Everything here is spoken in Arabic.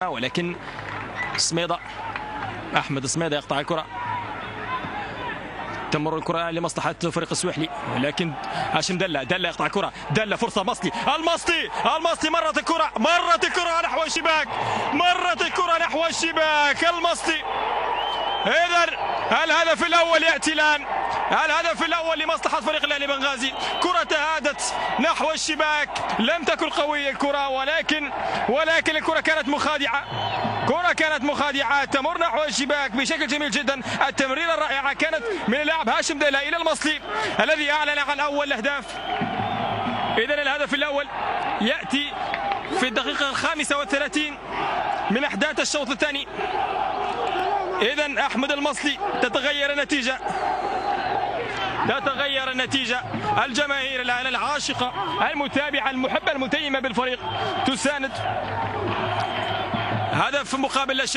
ولكن سميدة، أحمد سميدة يقطع الكرة، تمر الكرة لمصلحة فريق السويحلي، ولكن هاشم دلة يقطع الكرة، دلة فرصة المصلي مرت الكرة نحو الشباك، المصلي. إذن الهدف الأول يأتي الآن، الهدف الأول لمصلحة فريق الأهلي بنغازي. كرة تهادت نحو الشباك، لم تكن قوية الكرة، ولكن الكرة كانت مخادعة، تمر نحو الشباك بشكل جميل جدا. التمريرة الرائعة كانت من اللاعب هاشم دلة إلى المصلي الذي أعلن عن أول الأهداف. إذن الهدف الأول يأتي في الدقيقة 35 من أحداث الشوط الثاني. إذن أحمد المصلي تتغير النتيجة. الجماهير الآن العاشقة المتابعة المحبة المتيمة بالفريق تساند. هدف مقابل لا شيء.